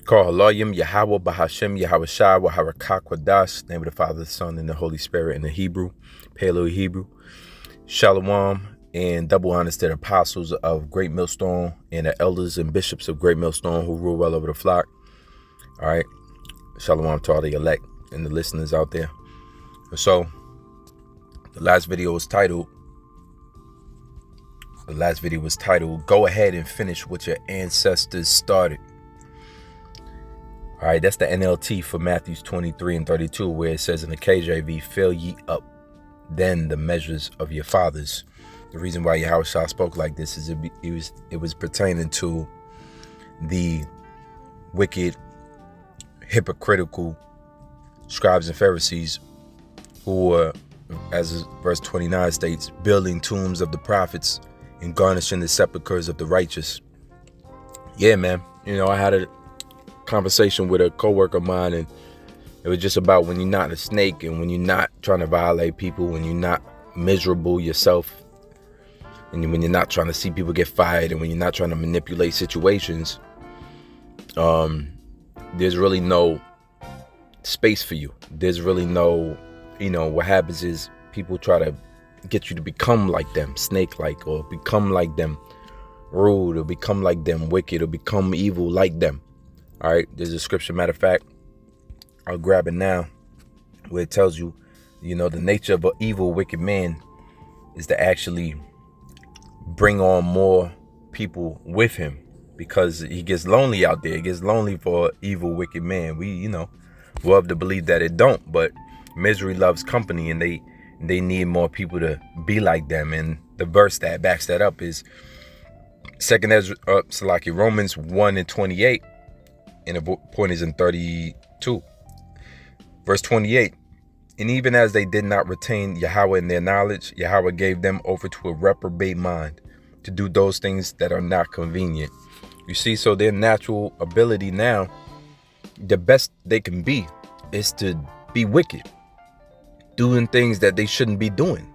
Call Elohim, Yahweh, Bahashem, Yahweh Shai, Waharakak, Wadash, name of the Father, the Son, and the Holy Spirit in the Hebrew, Paleo Hebrew. Shalom, and double honors to the apostles of Great Millstone and the elders and bishops of Great Millstone who rule well over the flock. All right. Shalom to all the elect and the listeners out there. So, the last video was titled, Go Ahead and Finish What Your Ancestors Started. All right, that's the NLT for Matthew 23 and 32, where it says in the KJV, fill ye up then the measures of your fathers. The reason why Yahweh Shah spoke like this is it was pertaining to the wicked, hypocritical scribes and Pharisees who were, as verse 29 states, building tombs of the prophets and garnishing the sepulchres of the righteous. Yeah, man. You know, I had a conversation with a coworker of mine, and it was just about when you're not a snake and when you're not trying to violate people, when you're not miserable yourself, and when you're not trying to see people get fired, and when you're not trying to manipulate situations, there's really no space for you. There's really no, what happens is people try to get you to become like them, snake-like, or become like them, rude, or become like them, wicked, or become evil like them. All right, there's a scripture, matter of fact, I'll grab it now, where it tells you, the nature of an evil, wicked man is to actually bring on more people with him, because he gets lonely out there. It gets lonely for an evil, wicked man. We, love to believe that it don't, but misery loves company, and they need more people to be like them. And the verse that backs that up is Romans 1 and 28. And the point is in 32. Verse 28. And even as they did not retain Yahweh in their knowledge, Yahweh gave them over to a reprobate mind to do those things that are not convenient. You see, so their natural ability now, the best they can be is to be wicked, doing things that they shouldn't be doing.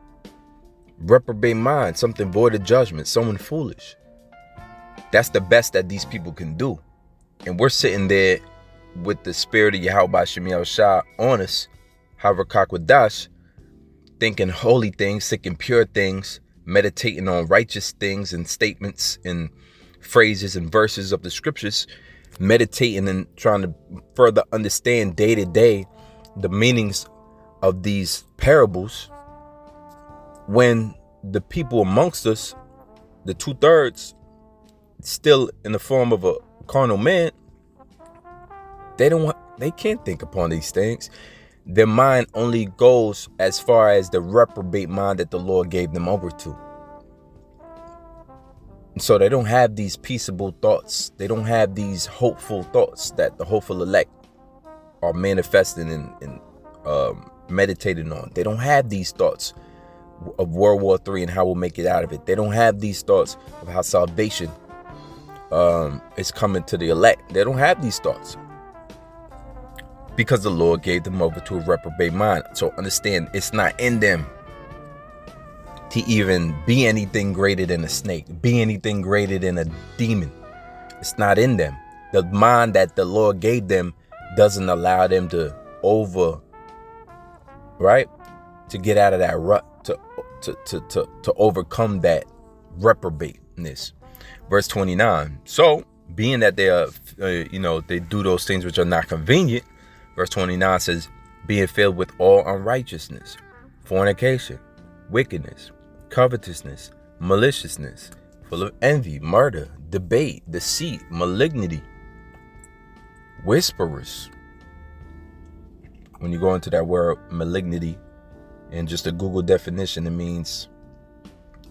Reprobate mind, something void of judgment, someone foolish. That's the best that these people can do. And we're sitting there with the spirit of Yahweh Shemiel Shah on us, Harakak Wadash, thinking holy things, thinking pure things, meditating on righteous things and statements and phrases and verses of the scriptures, meditating and trying to further understand day to day the meanings of these parables, when the people amongst us, the 2/3, still in the form of a carnal man, they can't think upon these things. Their mind only goes as far as the reprobate mind that the Lord gave them over to. So they don't have these peaceable thoughts. They don't have these hopeful thoughts that the hopeful elect are manifesting and meditating on. They don't have these thoughts of World War III and how we'll make it out of it. They don't have these thoughts of how salvation is coming to the elect. They don't have these thoughts because the Lord gave them over to a reprobate mind. So understand, it's not in them to even be anything greater than a snake, be anything greater than a demon. It's not in them. The mind that the Lord gave them doesn't allow them to get out of that rut, to overcome that reprobateness. Verse 29. So, being that they are, they do those things which are not convenient, verse 29 says, being filled with all unrighteousness, fornication, wickedness, covetousness, maliciousness, full of envy, murder, debate, deceit, malignity, whisperers. When you go into that word malignity, and just a Google definition, it means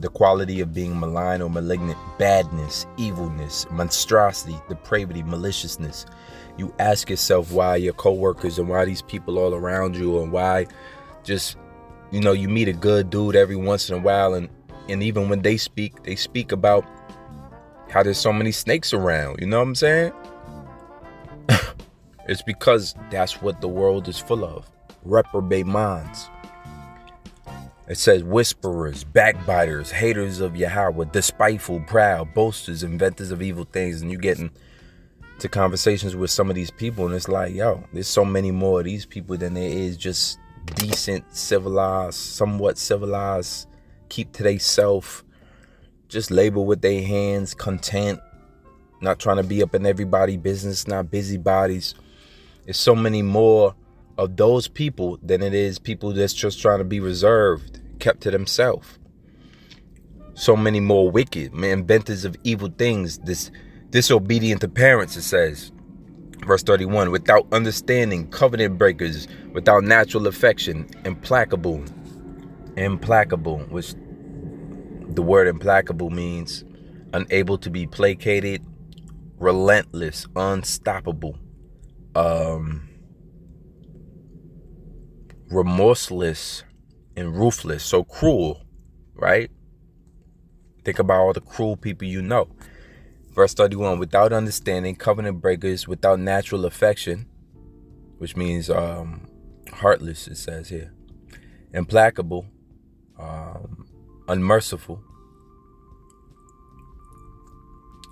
the quality of being malign or malignant, badness, evilness, monstrosity, depravity, maliciousness. You ask yourself why your coworkers and why these people all around you, and why just, you meet a good dude every once in a while, and even when they speak about how there's so many snakes around. You know what I'm saying? It's because that's what the world is full of. Reprobate minds. It says whisperers, backbiters, haters of Yahweh, despiteful, proud, boasters, inventors of evil things. And you're getting to conversations with some of these people, and it's like, yo, there's so many more of these people than there is just decent, civilized, somewhat civilized, keep to theyself, just labor with their hands, content, not trying to be up in everybody's business, not busybodies. There's so many more of those people than it is people that's just trying to be reserved, kept to themselves. So many more wicked, inventors of evil things, disobedient to parents, it says. Verse 31, without understanding, covenant breakers, without natural affection, implacable, which the word implacable means unable to be placated, relentless, unstoppable, remorseless, and ruthless. So cruel, right? Think about all the cruel people you know. Verse 31, without understanding, covenant breakers, without natural affection, which means heartless, it says here. Implacable, unmerciful.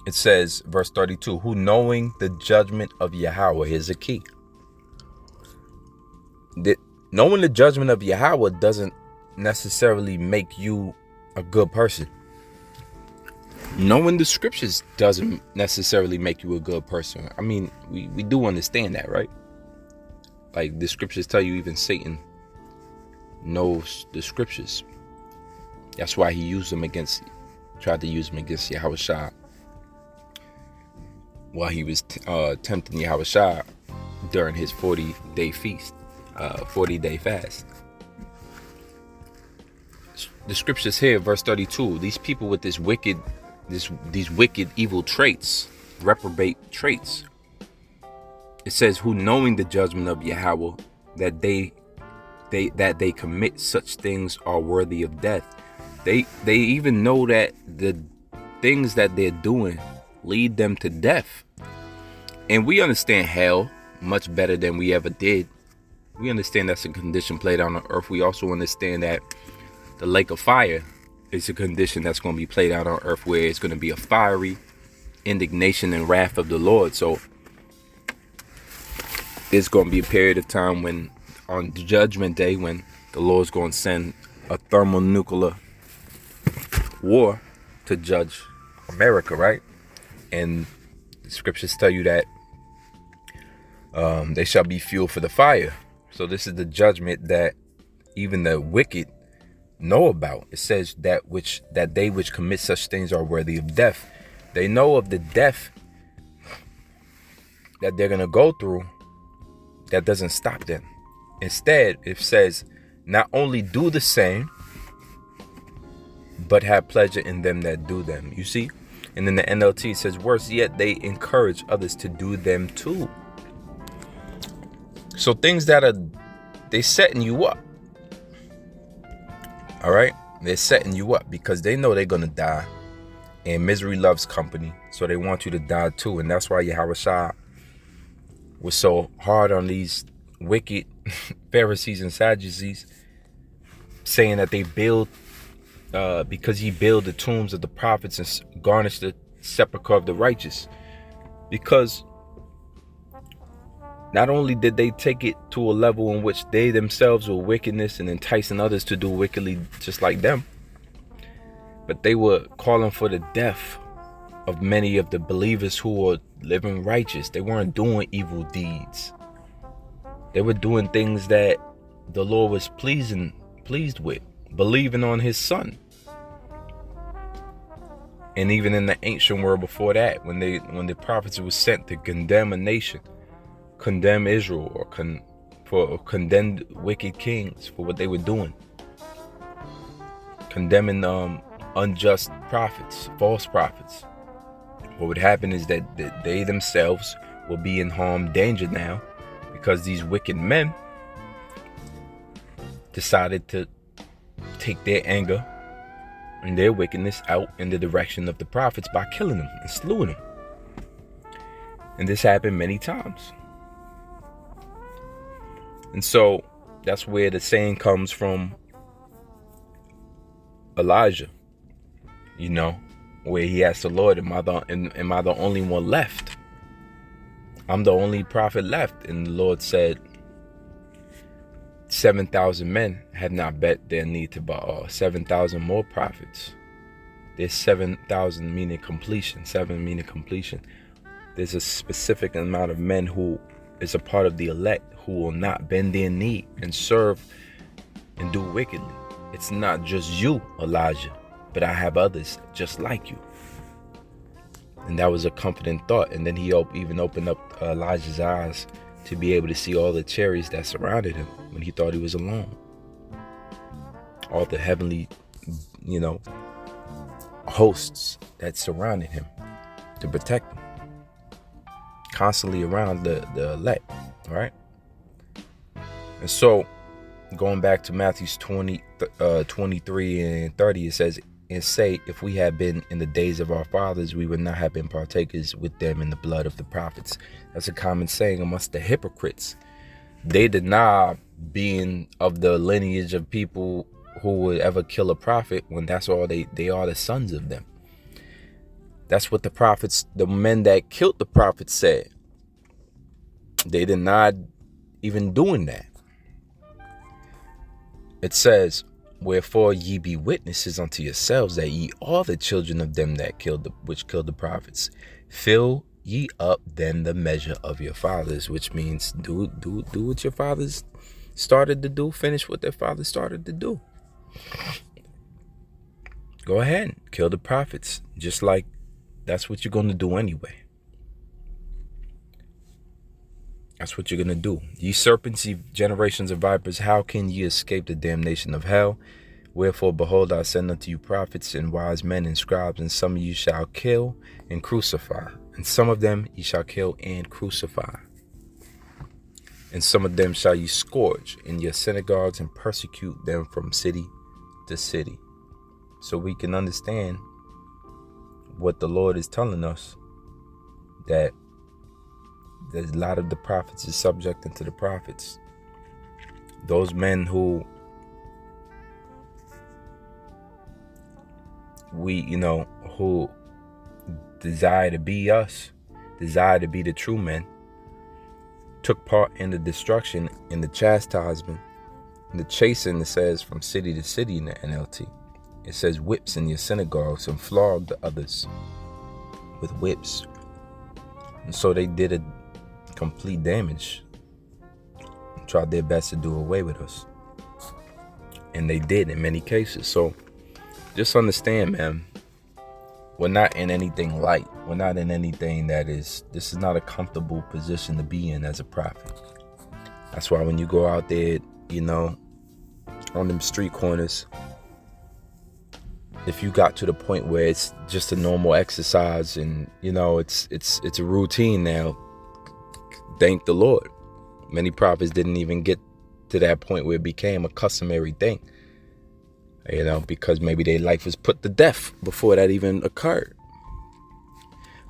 It says, verse 32, who knowing the judgment of Yahweh, here's a key. Knowing the judgment of Yahweh doesn't necessarily make you a good person. Knowing the scriptures doesn't necessarily make you a good person. I mean, we do understand that, right? Like the scriptures tell you even Satan knows the scriptures. That's why he tried to use them against Yahushua while he was tempting Yahushua during his 40-day feast, 40-day fast. The scriptures here, verse 32, these people with these wicked evil traits, reprobate traits. It says, who knowing the judgment of Yahweh, that they commit such things are worthy of death. They even know that the things that they're doing lead them to death. And we understand hell much better than we ever did. We understand that's a condition played out on earth. We also understand that the lake of fire is a condition that's going to be played out on earth, where it's going to be a fiery indignation and wrath of the Lord. So there's going to be a period of time when, on Judgment Day, when the Lord's going to send a thermonuclear war to judge America, right? And the scriptures tell you that they shall be fuel for the fire. So this is the judgment that even the wicked know about. It says that they which commit such things are worthy of death. They know of the death that they're going to go through. That doesn't stop them. Instead, it says, not only do the same, but have pleasure in them that do them. You see? And then the NLT says, worse yet, they encourage others to do them too. So things they setting you up. All right? They're setting you up because they know they're going to die. And misery loves company. So they want you to die too. And that's why Yahushua was so hard on these wicked Pharisees and Sadducees, saying that they build, because he built the tombs of the prophets and garnished the sepulchre of the righteous. Because not only did they take it to a level in which they themselves were wickedness and enticing others to do wickedly just like them, but they were calling for the death of many of the believers who were living righteous. They weren't doing evil deeds. They were doing things that the Lord was pleased with, believing on his son. And even in the ancient world before that, when the prophets were sent to condemn a nation, condemn Israel, or condemn wicked kings for what they were doing, condemning unjust prophets, false prophets, what would happen is that they themselves will be in harm, danger now, because these wicked men decided to take their anger and their wickedness out in the direction of the prophets by killing them and slewing them. And this happened many times. And so that's where the saying comes from Elijah, where he asked the Lord, am I the only one left? I'm the only prophet left. And the Lord said, 7,000 men have not bet their knee to Baal. 7,000 more prophets. There's 7,000 meaning completion. 7 meaning completion. There's a specific amount of men who is a part of the elect who will not bend their knee and serve and do wickedly. It's not just you, Elijah, but I have others just like you. And that was a comforting thought. And then he even opened up Elijah's eyes to be able to see all the chariots that surrounded him when he thought he was alone. All the heavenly, hosts that surrounded him to protect him. Constantly around the elect, right? And so, going back to Matthew 23 and 30, it says, and say, if we had been in the days of our fathers, we would not have been partakers with them in the blood of the prophets. That's a common saying amongst the hypocrites. They deny being of the lineage of people who would ever kill a prophet when that's all they are, the sons of them. That's what the prophets, the men that killed the prophets, said. They denied even doing that. It says, wherefore ye be witnesses unto yourselves that ye are the children of them that killed the prophets. Fill ye up then the measure of your fathers, which means do what your fathers started to do. Finish what their fathers started to do. Go ahead, kill the prophets, just like that's what you're going to do anyway. That's what you're going to do. Ye serpents, ye generations of vipers, how can ye escape the damnation of hell? Wherefore, behold, I send unto you prophets and wise men and scribes, and some of you shall kill and crucify. And some of them ye shall kill and crucify. And some of them shall ye scourge in your synagogues and persecute them from city to city. So we can understand what the Lord is telling us, that there's a lot of the prophets is subject unto the prophets. Those men who who desire to be us, desire to be the true men, took part in the destruction, in the chastisement, in the chasing. It says from city to city in the NLT. It says whips in your synagogues, and flogged the others with whips. And so they did a complete damage, tried their best to do away with us, and they did in many cases. So just understand, man, we're not in anything light. We're not in anything this is not a comfortable position to be in as a prophet. That's why when you go out there, on them street corners, if you got to the point where it's just a normal exercise and it's a routine now, thank the Lord. Many prophets didn't even get to that point where it became a customary thing, because maybe their life was put to death before that even occurred.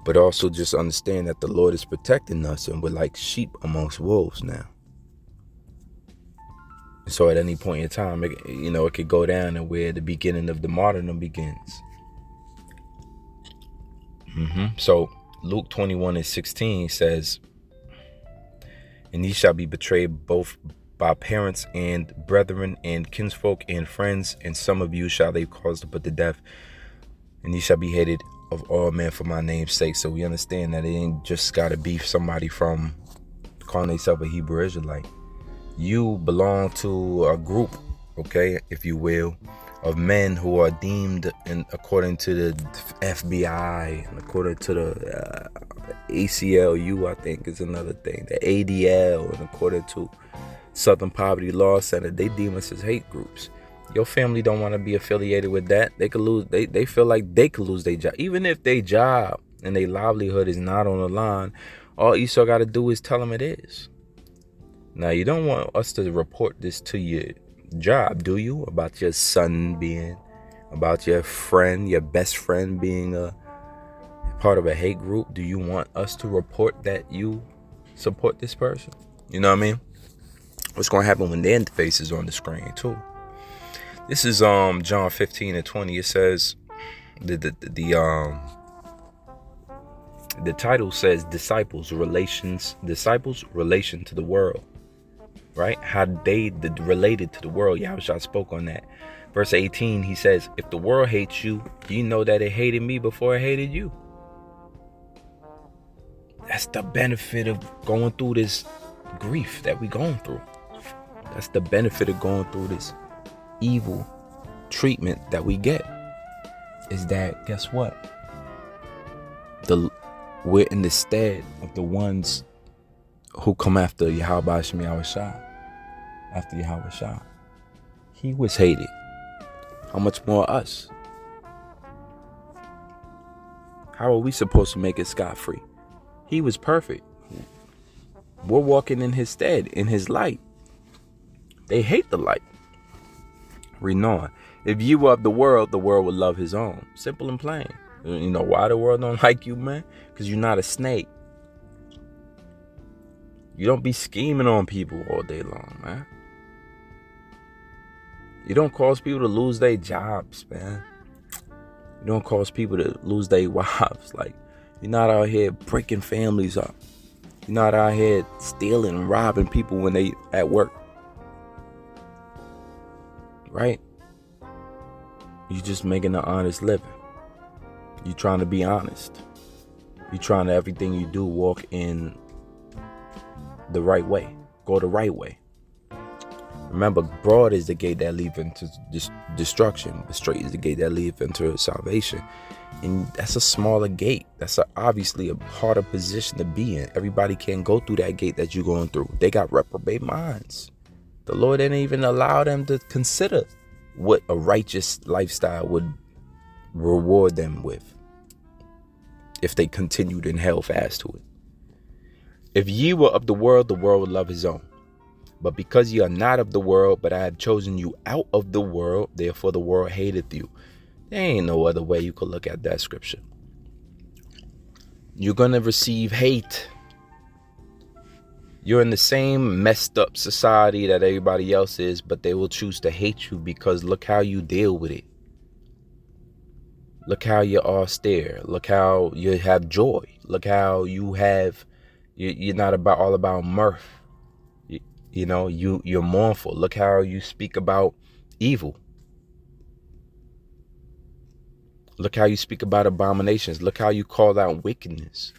But also just understand that the Lord is protecting us, and we're like sheep amongst wolves now. So at any point in time, it could go down and where the beginning of the martyrdom begins. So Luke 21:16 says, and ye shall be betrayed both by parents and brethren and kinsfolk and friends, and some of you shall they cause to put to death, and ye shall be hated of all men for my name's sake. So we understand that it ain't just got to be somebody from calling themselves a Hebrew Israelite. You belong to a group, okay, if you will, of men who are deemed, according to the FBI, and according to the ACLU, I think is another thing, the ADL, and according to Southern Poverty Law Center, they deem us as hate groups. Your family don't want to be affiliated with that. They could lose. They feel like they could lose their job, even if their job and their livelihood is not on the line. All you still got to do is tell them it is. Now, you don't want us to report this to your job, do you? About your son being, about your friend, your best friend being a part of a hate group. Do you want us to report that you support this person? You know what I mean? What's going to happen when their face is on the screen too? This is John 15:20. It says The title says disciples relation to the world, right? How they related to the world. Yahushua spoke on that. Verse 18, he says, if the world hates you, do you know that it hated me before it hated you? That's the benefit of going through this grief that we're going through. That's the benefit of going through this evil treatment that we get. Is that, guess what? We're in the stead of the ones who come after Yahweh Shem Yahushua. After Yahushua. He was hated. How much more us? How are we supposed to make it scot-free? He was perfect. We're walking in his stead, in his light. They hate the light. Renan, if you were of the world would love his own. Simple and plain. You know why the world don't like you, man? Because you're not a snake. You don't be scheming on people all day long, man. You don't cause people to lose their jobs, man. You don't cause people to lose their wives. Like, you're not out here breaking families up. You're not out here stealing and robbing people when they at work. Right? You're just making an honest living. You're trying to be honest. You're trying to, everything you do, walk in the right way. Go the right way. Remember, broad is the gate that leads into destruction, but straight is the gate that leads into salvation. And that's a smaller gate. That's obviously a harder position to be in. Everybody can't go through that gate that you're going through. They got reprobate minds. The Lord didn't even allow them to consider what a righteous lifestyle would reward them with if they continued in hell fast to it. If ye were of the world would love his own. But because ye are not of the world, but I have chosen you out of the world, therefore the world hateth you. There ain't no other way you could look at that scripture. You're going to receive hate. You're in the same messed up society that everybody else is, but they will choose to hate you because look how you deal with it. Look how you're austere. Look how you have joy. Look how you have, you're not all about mirth. You know, you're mournful. Look how you speak about evil. Look how you speak about abominations. Look how you call out wickedness.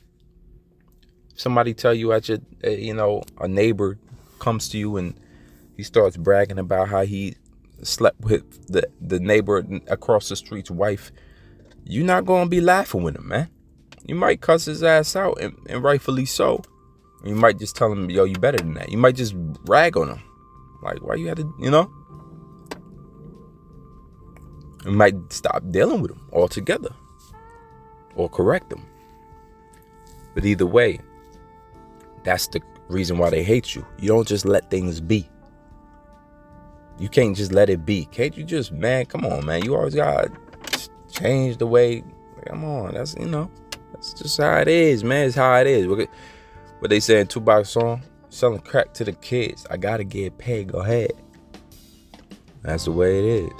Somebody tell you at your, a neighbor comes to you and he starts bragging about how he slept with the neighbor across the street's wife. You're not going to be laughing with him, man. You might cuss his ass out, and rightfully so. You might just tell him, yo, you better than that. You might just rag on him. Like, why you had to, You might stop dealing with him altogether. Or correct him. But either way, that's the reason why they hate you. You don't just let things be. You can't just let it be. Can't you just, man, come on, man. You always got to change the way. Come on. That's just how it is, man. It's how it is. What they say in Tupac song, selling crack to the kids. I gotta get paid. Go ahead. That's the way it is.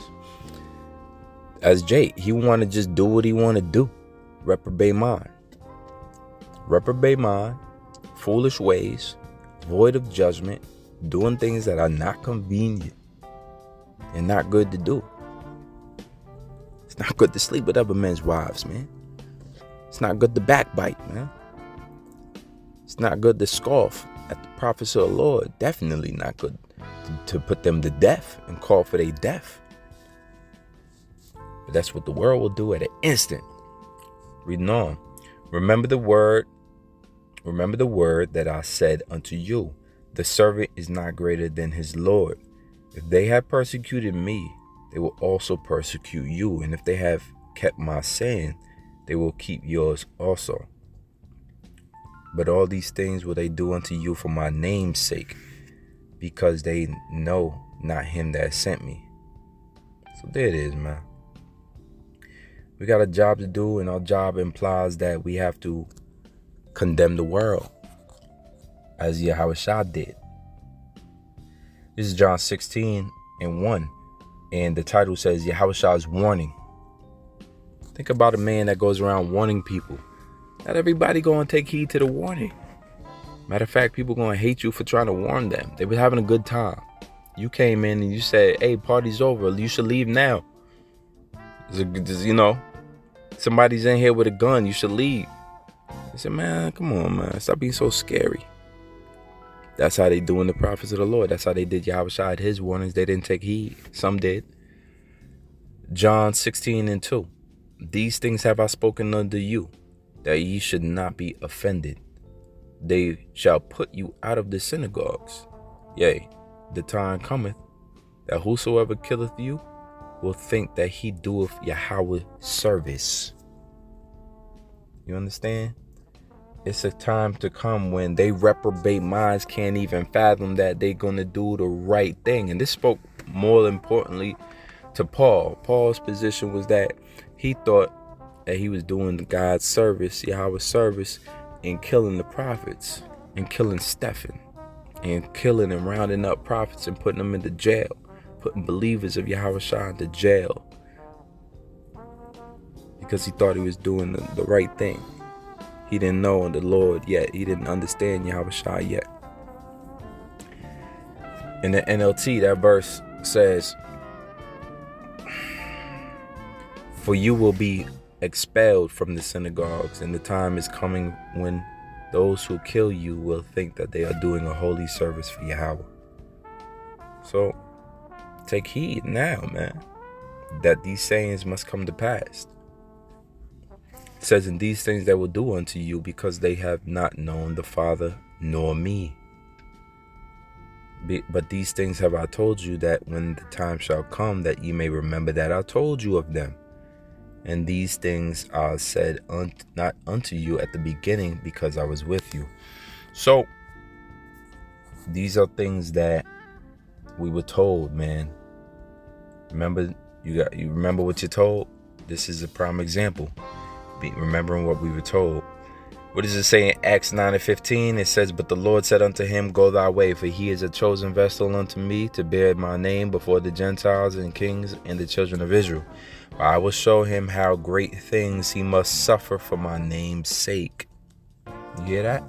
As Jake, he want to just do what he want to do. Reprobate mind. Reprobate mind. Foolish ways. Void of judgment. Doing things that are not convenient. And not good to do. It's not good to sleep with other men's wives, man. It's not good to backbite, man. It's not good to scoff at the prophets of the Lord. Definitely not good to put them to death and call for their death. But that's what the world will do at an instant. Reading on. Remember the word that I said unto you. The servant is not greater than his Lord. If they have persecuted me, they will also persecute you. And if they have kept my saying, they will keep yours also. But all these things will they do unto you for my name's sake, because they know not him that sent me. So there it is, man. We got a job to do, and our job implies that we have to condemn the world, as Yahushua did. This is John 16:1, and the title says Yahushua's warning. Think about a man that goes around warning people Not everybody going to take heed to the warning. Matter of fact, people going to hate you for trying to warn them. They were having a good time. You came in and you said, hey, party's over. You should leave now. You know, somebody's in here with a gun. You should leave. I said, man, come on, man. Stop being so scary. That's how they doing the prophets of the Lord. That's how they did Yahushua at his warnings. They didn't take heed. Some did. John 16:2. These things have I spoken unto you, that ye should not be offended. They shall put you out of the synagogues. Yea, the time cometh, that whosoever killeth you will think that he doeth Yahweh service. You understand? It's a time to come when they reprobate minds can't even fathom that they're going to do the right thing. And this spoke more importantly to Paul. Paul's position was that he thought that he was doing God's service, Yahweh's service, in killing the prophets, and killing Stephen, and killing and rounding up prophets and putting them into jail, putting believers of Yahushua into jail, because he thought he was doing the right thing. He didn't know the Lord yet. He didn't understand Yahushua yet. In the NLT, that verse says, for you will be expelled from the synagogues, and the time is coming when those who kill you will think that they are doing a holy service for Yahweh. So take heed now, man, that these sayings must come to pass. It says, in these things they will do unto you, because they have not known the Father nor me. But these things have I told you, that when the time shall come, that ye may remember that I told you of them. And these things are said not unto you at the beginning, because I was with you. So these are things that we were told, man. Remember, you remember what you're told? This is a prime example. Remembering what we were told. What does it say in Acts 9:15? It says, but the Lord said unto him, go thy way, for he is a chosen vessel unto me, to bear my name before the Gentiles and kings and the children of Israel. For I will show him how great things he must suffer for my name's sake. You hear that?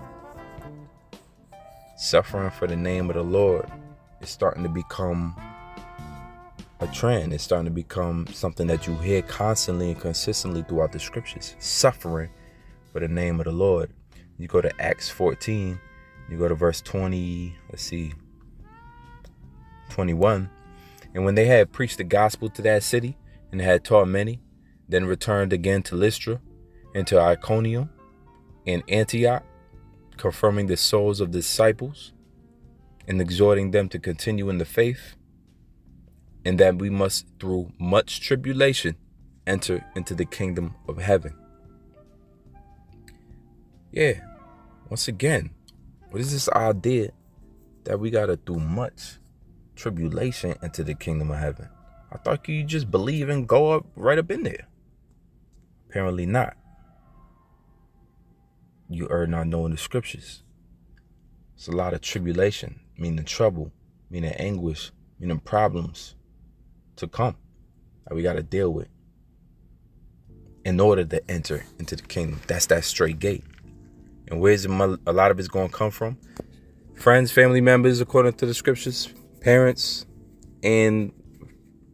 Suffering for the name of the Lord is starting to become a trend. It's starting to become something that you hear constantly and consistently throughout the scriptures. Suffering for the name of the Lord. You go to Acts 14, you go to verse 20, 21. And when they had preached the gospel to that city, and had taught many, then returned again to Lystra, and to Iconium, and Antioch, confirming the souls of the disciples, and exhorting them to continue in the faith, and that we must, through much tribulation, enter into the kingdom of heaven. Yeah, once again, what is this idea that we gotta do much tribulation into the kingdom of heaven? I thought you just believe and go up right up in there. Apparently not. You are not knowing the scriptures. It's a lot of tribulation, meaning trouble, meaning anguish, meaning problems to come that we got to deal with in order to enter into the kingdom. That's that straight gate. And where's a lot of it's going to come from? Friends, family members, according to the scriptures, parents, and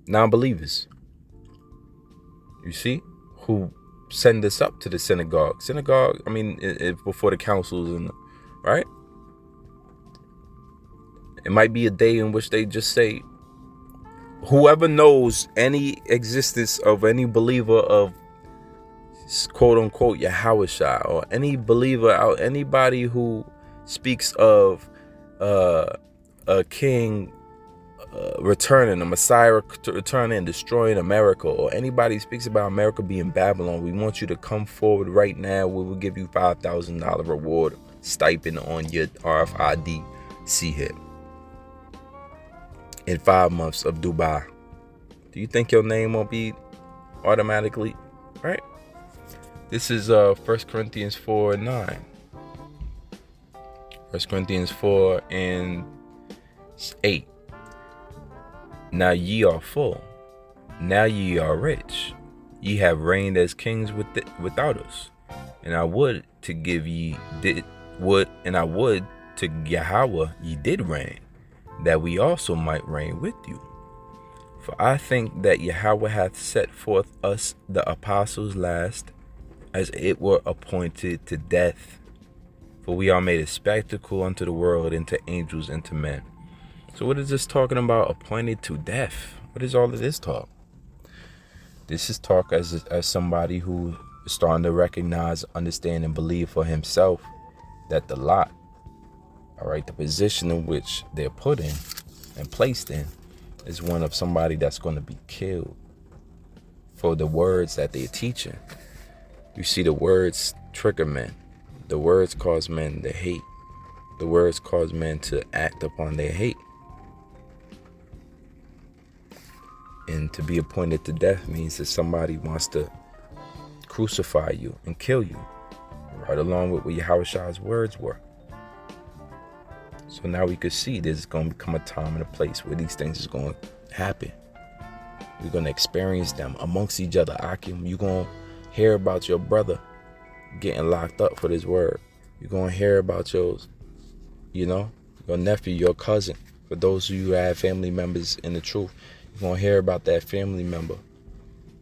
non-believers. You see, who send us up to the synagogue. I mean, before the councils, and right? It might be a day in which they just say, whoever knows any existence of any believer of quote unquote Yahushua, or any believer out, anybody who speaks of a king returning, a Messiah returning and destroying America, or anybody speaks about America being Babylon, we want you to come forward right now. We will give you $5,000 reward stipend on your RFID CHIP in 5 months of Dubai. Do you think your name won't be automatically right? This is 1 Corinthians 4:9. 1 Corinthians 4:8. Now ye are full, now ye are rich, ye have reigned as kings without us, And I would to give ye did would, and I would to Yahweh ye did reign, that we also might reign with you. For I think that Yahweh hath set forth us the apostles last, as it were appointed to death. For we are made a spectacle unto the world, and to angels, and to men. So what is this talking about, appointed to death? What is all of this talk? This is talk as somebody who is starting to recognize, understand, and believe for himself that the lot, all right, the position in which they're put in and placed in is one of somebody that's going to be killed for the words that they're teaching. You see, the words trigger men. The words cause men to hate. The words cause men to act upon their hate. And to be appointed to death means that somebody wants to crucify you and kill you, right along with what Yahweh's words were. So now we could see there's going to become a time and a place where these things is going to happen. We're going to experience them amongst each other. Akim, you're going to hear about your brother getting locked up for this word. You're going to hear about your nephew, your cousin. For those of you who have family members in the truth, you're going to hear about that family member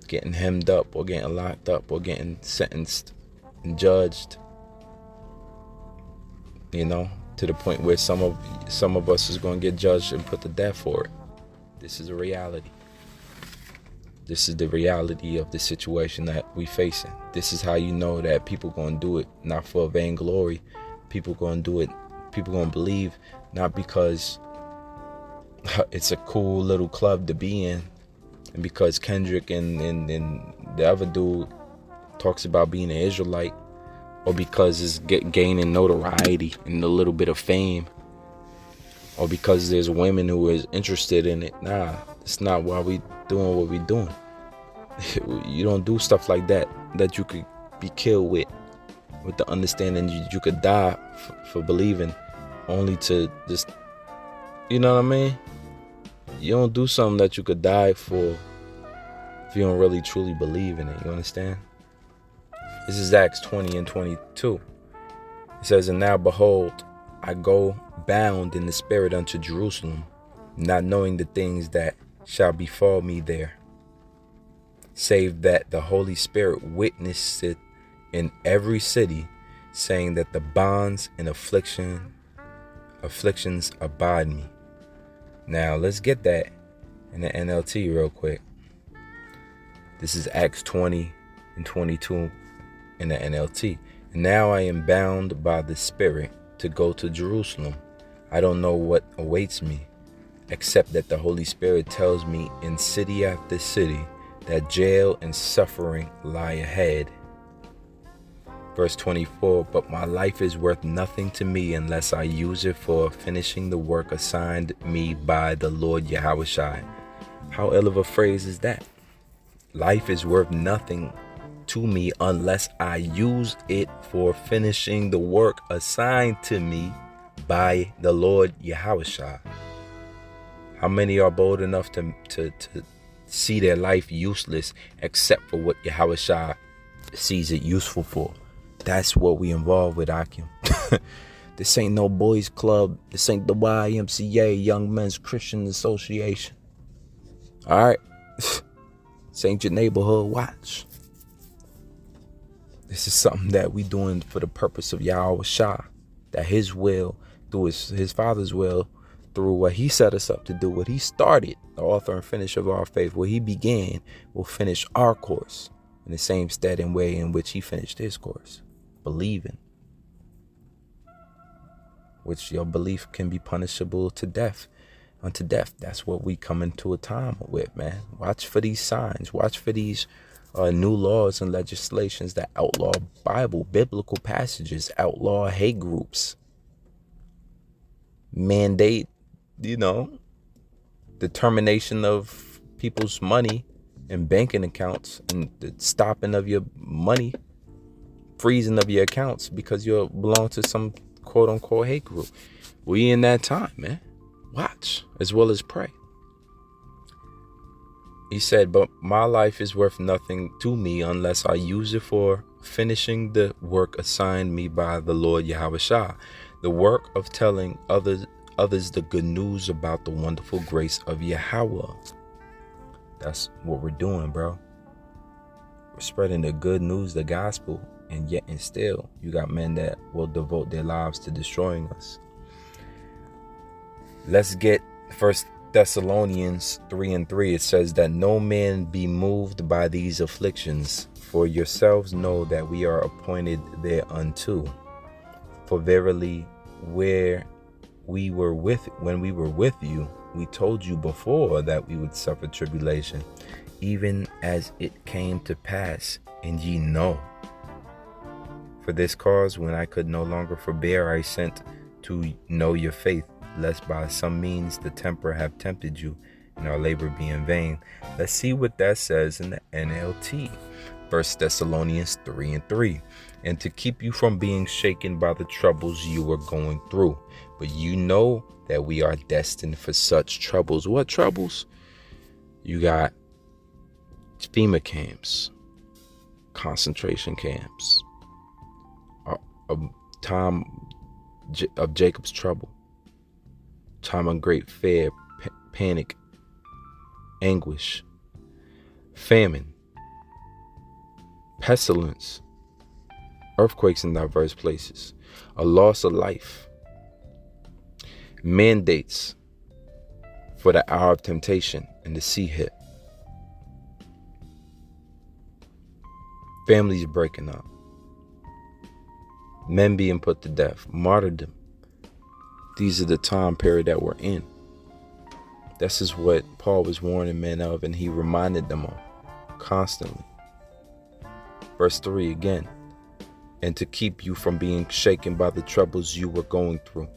getting hemmed up or getting locked up or getting sentenced and judged, to the point where some of us is going to get judged and put to death for it. This is a reality. This is the reality of the situation that we facing. This is how you know that people going to do it not for vainglory. People going to do it. People going to believe not because it's a cool little club to be in, and because Kendrick and the other dude talks about being an Israelite, or because it's gaining notoriety and a little bit of fame, or because there's women who is interested in it. Nah, it's not why we doing what we doing. You don't do stuff like that you could be killed with the understanding you could die for believing, only to just, you know what I mean? You don't do something that you could die for if you don't really truly believe in it. You understand? This is Acts 20 and 22. It says, "And now behold, I go bound in the spirit unto Jerusalem, not knowing the things that shall befall me there, save that the Holy Spirit witnesseth in every city, saying that the bonds and afflictions abide me." Now let's get that in the NLT real quick. This is Acts 20 and 22 in the NLT. "And now I am bound by the Spirit to go to Jerusalem. I don't know what awaits me, except that the Holy Spirit tells me in city after city that jail and suffering lie ahead." Verse 24, "But my life is worth nothing to me unless I use it for finishing the work assigned me by the Lord Yahushua." How ill of a phrase is that? Life is worth nothing to me unless I use it for finishing the work assigned to me by the Lord Yahushua. How many are bold enough to see their life useless except for what Yahushua sees it useful for? That's what we involved with, Akim. This ain't no boys club. This ain't the YMCA, Young Men's Christian Association. All right. This ain't your neighborhood watch. This is something that we doing for the purpose of Yahushua, that his will, through his Father's will, through what he set us up to do, what he started, the author and finisher of our faith, what he began, will finish our course in the same stead and way in which he finished his course. Believing, which your belief can be punishable to death, unto death. That's what we come into a time with, man. Watch for these signs. Watch for these new laws and legislations that outlaw biblical passages, outlaw hate groups, mandate, determination of people's money and banking accounts, and the stopping of your money, freezing of your accounts because you belong to some quote unquote hate group. We in that time, man. Watch as well as pray. He said, "But my life is worth nothing to me unless I use it for finishing the work assigned me by the Lord Yahweh Shah, the work of telling others the good news about the wonderful grace of Yahweh. That's what we're doing, bro. We're spreading the good news, the gospel, and yet and still you got men that will devote their lives to destroying us. Let's get 1 Thessalonians 3:3. It says that no man be moved by these afflictions, for yourselves know that we are appointed thereunto. For verily, when we were with you, we told you before that we would suffer tribulation, even as it came to pass, and ye know. For this cause, when I could no longer forbear, I sent to know your faith, lest by some means the temper have tempted you, and our labor be in vain. Let's see what that says in the NLT. 1 Thessalonians 3:3. And to keep you from being shaken by the troubles you are going through. But you know that we are destined for such troubles. What troubles? You got FEMA camps, concentration camps, a time of Jacob's trouble, time of great fear, panic, anguish, famine, pestilence, earthquakes in diverse places, a loss of life, mandates for the hour of temptation and the sea hit, families breaking up, men being put to death, martyrdom. These are the time period that we're in. This is what Paul was warning men of, and he reminded them of constantly. Verse 3 again. And to keep you from being shaken by the troubles you were going through.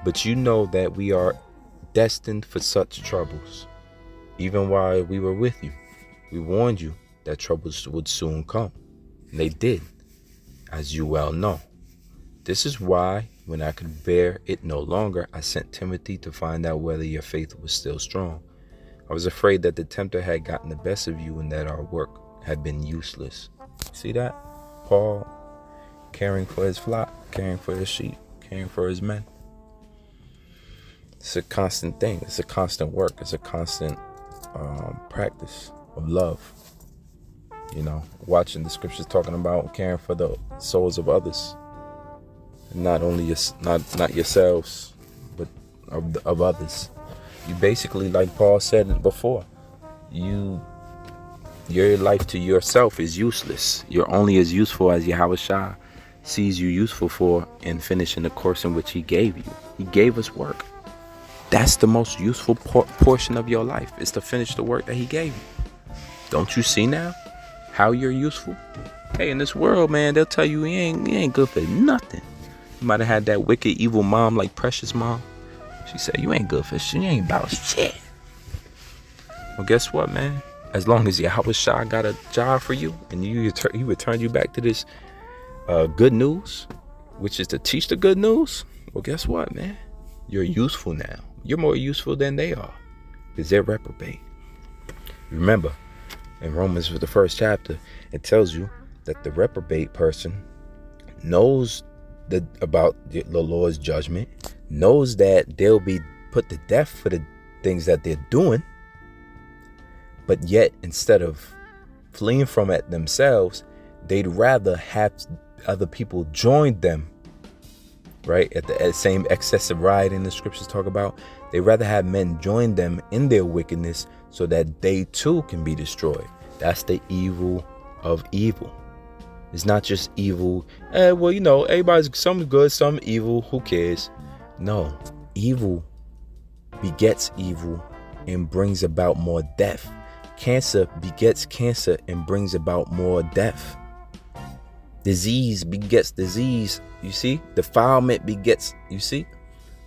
But you know that we are destined for such troubles. Even while we were with you, we warned you that troubles would soon come. And they did, as you well know. This is why, when I could bear it no longer, I sent Timothy to find out whether your faith was still strong. I was afraid that the tempter had gotten the best of you and that our work had been useless. See that? Paul caring for his flock, caring for his sheep, caring for his men. It's a constant thing. It's a constant work. It's a constant practice of love. You know, watching the scriptures talking about caring for the souls of others, not only not yourselves, but of others. You basically, like Paul said before, your life to yourself is useless. You're only as useful as Yahweh Shah sees you useful for in finishing the course in which he gave you. He gave us work. That's the most useful portion of your life, is to finish the work that he gave you. Don't you see now how you're useful? Hey, in this world, man, they'll tell you you ain't good for nothing. You might have had that wicked, evil mom like Precious Mom. She said, you ain't good for shit. You ain't about shit. Well, guess what, man? As long as Yahweh Shah got a job for you and he returned you back to this good news, which is to teach the good news, well, guess what, man? You're useful now. You're more useful than they are, because they're reprobate. Remember, in Romans, for the first chapter, it tells you that the reprobate person knows about the Lord's judgment, knows that they'll be put to death for the things that they're doing, but yet instead of fleeing from it themselves, they'd rather have other join join them, right? At the same excessive rioting the scriptures talk about, they rather have men join them in their wickedness so that they too can be destroyed. That's the evil of evil. It's not just evil. Well, you know, everybody's some good, some evil. Who cares? No, evil begets evil and brings about more death. Cancer begets cancer and brings about more death. Disease begets disease. You see? Defilement begets, you see?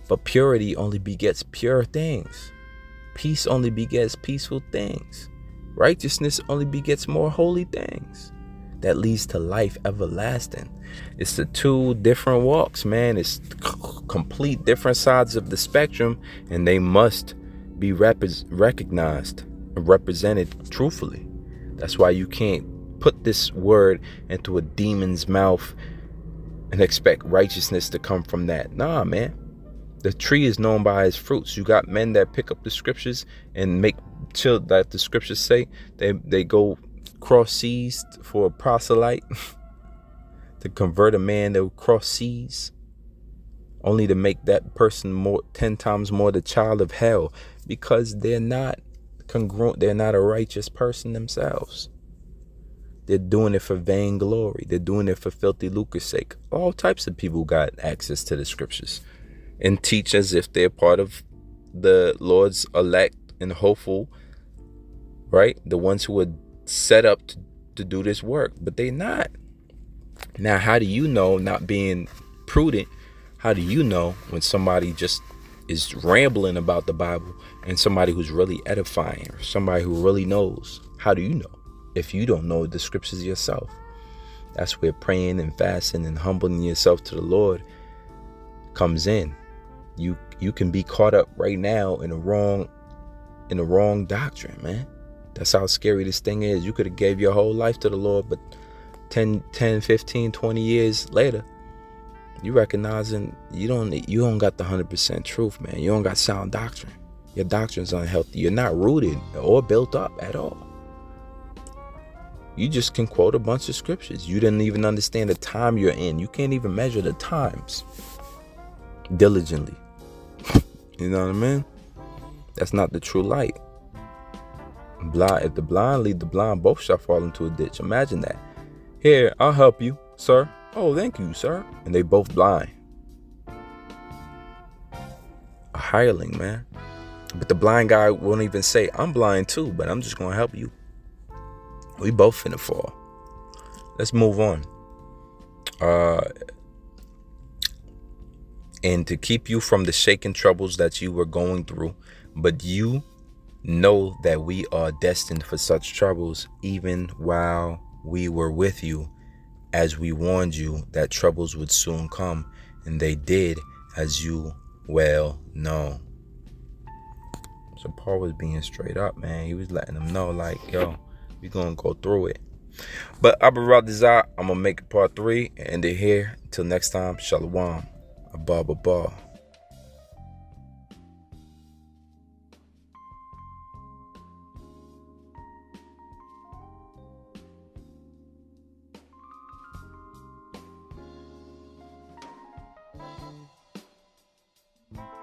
But purity only begets pure things. Peace only begets peaceful things. Righteousness only begets more holy things. That leads to life everlasting. It's the two different walks, man. It's complete different sides of the spectrum, and they must be recognized and represented truthfully. That's why you can't put this word into a demon's mouth and expect righteousness to come from that. Nah, man. The tree is known by its fruits. You got men that pick up the scriptures and make chill that the scriptures say. They go cross seas for a proselyte to convert a man that will cross seas, only to make that person 10 times more the child of hell, because they're not congruent. They're not a righteous person themselves. They're doing it for vainglory. They're doing it for filthy lucre's sake. All types of people got access to the scriptures and teach as if they're part of the Lord's elect and hopeful, right? The ones who are set up to do this work, but they're not. Now, how do you know, not being prudent, how do you know when somebody just is rambling about the Bible and somebody who's really edifying, or somebody who really knows? How do you know if you don't know the scriptures yourself? That's where praying and fasting and humbling yourself to the Lord comes in. You can be caught up right now in the wrong doctrine, man. That's how scary this thing is. You could have gave your whole life to the Lord, but 10, 15, 20 years later, you recognizing you don't got the 100% truth, man. You don't got sound doctrine. Your doctrine's unhealthy. You're not rooted or built up at all. You just can quote a bunch of scriptures. You didn't even understand the time you're in. You can't even measure the times diligently. You know what I mean? That's not the true light. If the blind lead the blind, both shall fall into a ditch. Imagine that. Here, I'll help you, sir. Oh, thank you, sir. And they both blind. A hireling, man. But the blind guy won't even say, I'm blind too, but I'm just going to help you. We both finna fall. Let's move on. And to keep you from the shaken troubles that you were going through, but you know that we are destined for such troubles, even while we were with you, as we warned you that troubles would soon come, and they did, as you well know. So Paul was being straight up, man. He was letting them know, like, yo, we gonna go through it. But Abba Radizah, I'm gonna make it part 3 and end it here. Until next time, Shalom. Abba.